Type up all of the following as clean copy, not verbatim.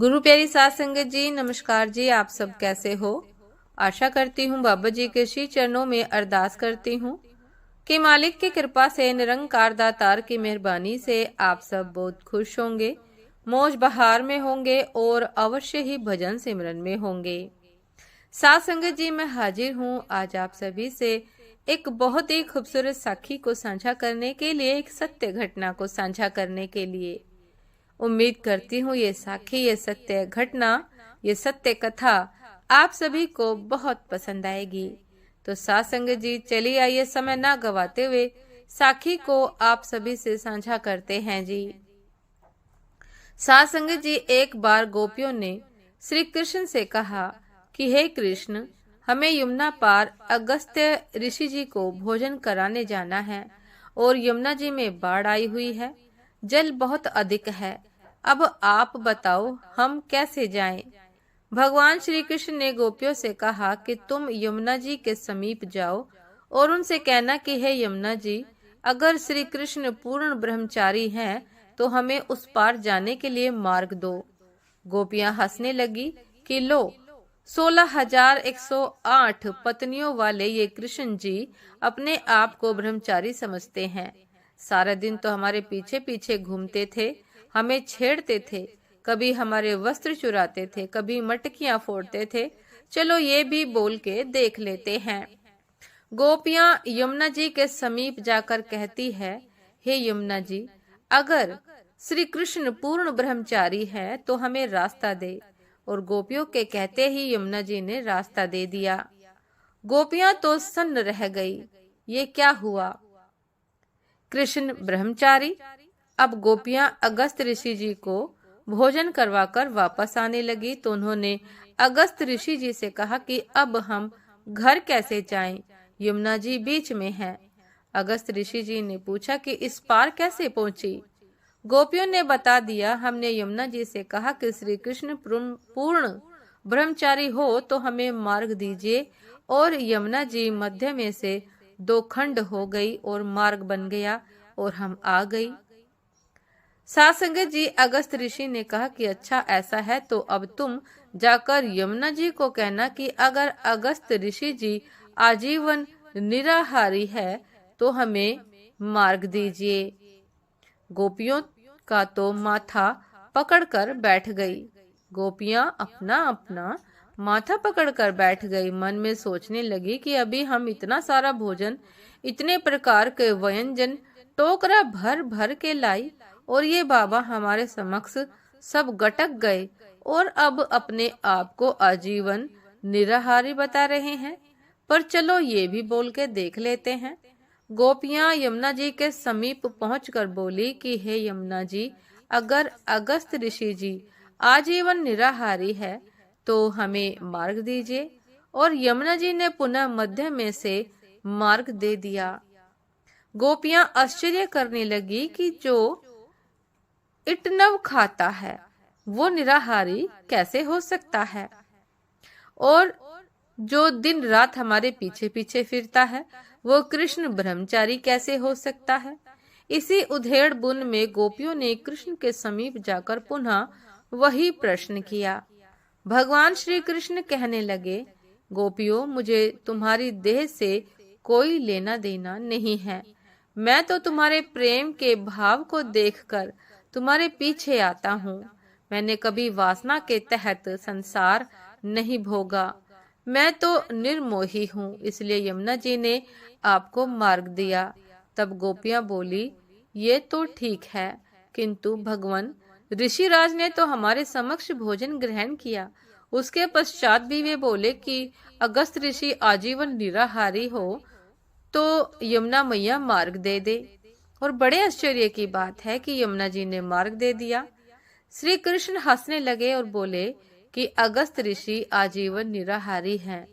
गुरु प्यारी साध संगत जी, नमस्कार जी। आप सब कैसे हो? आशा करती हूँ बाबा जी के श्री चरणों में अरदास करती हूँ कि मालिक की कृपा से, निरंकार दातार की मेहरबानी से आप सब बहुत खुश होंगे, मौज बहार में होंगे और अवश्य ही भजन सिमरन में होंगे। साध संगत जी, मैं हाजिर हूँ आज आप सभी से एक बहुत ही खूबसूरत साखी को साझा करने के लिए, एक सत्य घटना को साझा करने के लिए। उम्मीद करती हूँ ये साखी, ये सत्य घटना, ये सत्य कथा आप सभी को बहुत पसंद आएगी। तो साथ संगत जी, चलिए आइए समय ना गवाते हुए साखी को आप सभी से साझा करते हैं जी। साथ संगत जी, एक बार गोपियों ने श्री कृष्ण से कहा कि हे कृष्ण, हमें यमुना पार अगस्त्य ऋषि जी को भोजन कराने जाना है और यमुना जी में बाढ़ आई हुई है, जल बहुत अधिक है। अब आप बताओ हम कैसे जाएं? भगवान श्री कृष्ण ने गोपियों से कहा कि तुम यमुना जी के समीप जाओ और उनसे कहना कि हे यमुना जी, अगर श्री कृष्ण पूर्ण ब्रह्मचारी हैं तो हमें उस पार जाने के लिए मार्ग दो। गोपियां हंसने लगी कि लो, 16,108 पत्नियों वाले ये कृष्ण जी अपने आप को ब्रह्मचारी समझते हैं। सारा दिन तो हमारे पीछे पीछे घूमते थे, हमें छेड़ते थे, कभी हमारे वस्त्र चुराते थे, कभी मटकियां फोड़ते थे। चलो ये भी बोल के देख लेते हैं। गोपियां यमुना जी के समीप जाकर कहती है, हे यमुना जी, अगर श्री कृष्ण पूर्ण ब्रह्मचारी है तो हमें रास्ता दे। और गोपियों के कहते ही यमुना जी ने रास्ता दे दिया। गोपियां तो सन्न रह गई, ये क्या हुआ? कृष्ण ब्रह्मचारी? अब गोपियां अगस्त ऋषि जी को भोजन करवाकर वापस आने लगी तो उन्होंने अगस्त ऋषि जी से कहा कि अब हम घर कैसे जाएं? यमुना जी बीच में है। अगस्त ऋषि जी ने पूछा कि इस पार कैसे पहुंची? गोपियों ने बता दिया, हमने यमुना जी से कहा कि श्री कृष्ण पूर्ण ब्रह्मचारी हो तो हमें मार्ग दीजिए। और यमुना जी मध्य में से दो खंड हो गई और मार्ग बन गया और हम आ गई। साथ संगत जी, अगस्त ऋषि ने कहा कि अच्छा ऐसा है तो अब तुम जाकर यमुना जी को कहना कि अगर अगस्त ऋषि जी आजीवन निराहारी है तो हमें मार्ग दीजिए। गोपियों का तो माथा पकड़कर बैठ गई। गोपियां अपना अपना माथा पकड़कर बैठ गई। मन में सोचने लगी कि अभी हम इतना सारा भोजन, इतने प्रकार के व्यंजन टोकरा भर भर के लाई और ये बाबा हमारे समक्ष सब गटक गए और अब अपने आप को आजीवन निराहारी बता रहे हैं। पर चलो ये भी बोल के देख लेते हैं। गोपियां यमुना जी के समीप पहुंचकर बोली कि हे यमुना जी, अगर अगस्त ऋषि जी आजीवन निराहारी है तो हमें मार्ग दीजिए। और यमुना जी ने पुनः मध्य में से मार्ग दे दिया। गोपियां आश्चर्य करने लगी कि जो इटनव खाता है वो निराहारी कैसे हो सकता है, और जो दिन रात हमारे पीछे पीछे फिरता है वो कृष्ण ब्रह्मचारी कैसे हो सकता है? इसी उधेड़ बुन में गोपियों ने कृष्ण के समीप जाकर पुनः वही प्रश्न किया। भगवान श्री कृष्ण कहने लगे, गोपियों, मुझे तुम्हारी देह से कोई लेना देना नहीं है। मैं तो तुम्हारे प्रेम के भाव को देखकर तुम्हारे पीछे आता हूँ। मैंने कभी वासना के तहत संसार नहीं भोगा। मैं तो निर्मोही हूँ, इसलिए यमुना जी ने आपको मार्ग दिया। तब गोपियां बोली, ये तो ठीक है, किंतु भगवान ऋषिराज ने तो हमारे समक्ष भोजन ग्रहण किया। उसके पश्चात भी वे बोले कि अगस्त ऋषि आजीवन निराहारी हो तो यमुना मैया मार्ग दे दे। और बड़े आश्चर्य की बात है कि यमुना जी ने मार्ग दे दिया। श्री कृष्ण हंसने लगे और बोले कि अगस्त ऋषि आजीवन निराहारी हैं।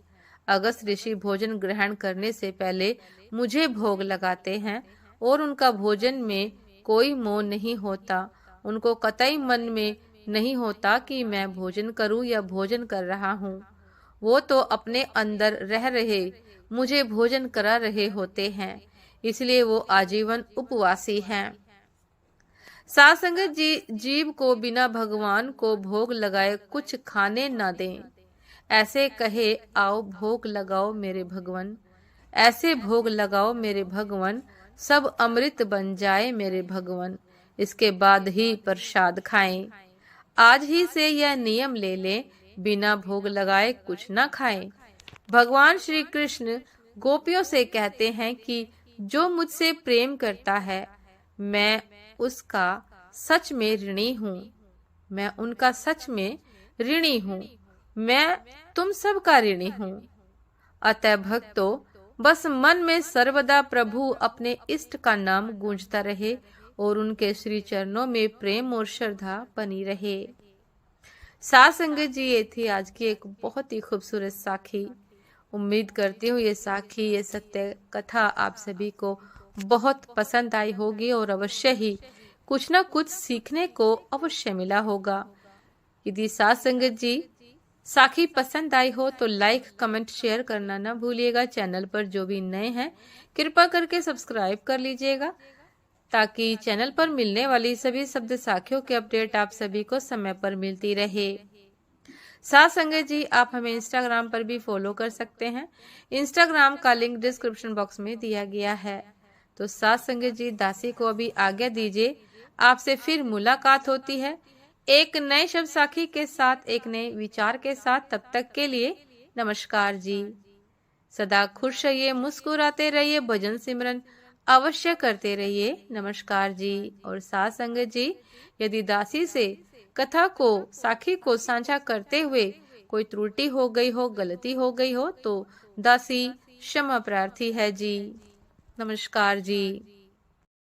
अगस्त ऋषि भोजन ग्रहण करने से पहले मुझे भोग लगाते हैं और उनका भोजन में कोई मोह नहीं होता। उनको कतई मन में नहीं होता कि मैं भोजन करूं या भोजन कर रहा हूं। वो तो अपने अंदर रह रहे मुझे भोजन करा रहे होते हैं, इसलिए वो आजीवन उपवासी हैं। साध संगत जी, जीव को बिना भगवान को भोग लगाए कुछ खाने न दें। ऐसे कहे आओ भोग लगाओ मेरे भगवन, ऐसे भोग लगाओ मेरे भगवन, सब अमृत बन जाए मेरे भगवन, इसके बाद ही प्रसाद खाएं। आज ही से यह नियम ले लें, बिना भोग लगाए कुछ न खाएं। भगवान श्री कृष्ण गोपियों से कहते हैं कि जो मुझसे प्रेम करता है, मैं उसका सच में ऋणी हूँ, मैं उनका सच में ऋणी हूँ, मैं तुम सब का ऋणी हूँ। अतः भक्तों, बस मन में सर्वदा प्रभु अपने इष्ट का नाम गूंजता रहे और उनके श्री चरणों में प्रेम और श्रद्धा बनी रहे। साध संगत जी, ये थी आज की एक बहुत ही खूबसूरत साखी। उम्मीद करती हूँ ये साखी, ये सत्य कथा आप सभी को बहुत पसंद आई होगी और अवश्य ही कुछ ना कुछ सीखने को अवश्य मिला होगा। यदि साध संगत जी साखी पसंद आई हो तो लाइक, कमेंट, शेयर करना ना भूलिएगा। चैनल पर जो भी नए हैं कृपा करके सब्सक्राइब कर लीजिएगा, ताकि चैनल पर मिलने वाली सभी शब्द साखियों के अपडेट आप सभी को समय पर मिलती रहे। साथ संगत जी, आप हमें इंस्टाग्राम पर भी फॉलो कर सकते हैं। इंस्टाग्राम का लिंक डिस्क्रिप्शन बॉक्स में दिया गया है। तो साथ संगत जी, दासी को अभी आज्ञा दीजिए, आपसे फिर मुलाकात होती है एक नए शब्द साखी के साथ, एक नए विचार के साथ। तब तक के लिए नमस्कार जी। सदा खुश रहिए, मुस्कुराते रहिए, भजन सिमरन अवश्य करते रहिए। नमस्कार जी। और साथ संगत जी, यदि दासी से कथा को, साखी को साझा करते हुए कोई त्रुटि हो गई हो, गलती हो गई हो, तो दासी क्षमा प्रार्थी है जी। नमस्कार जी।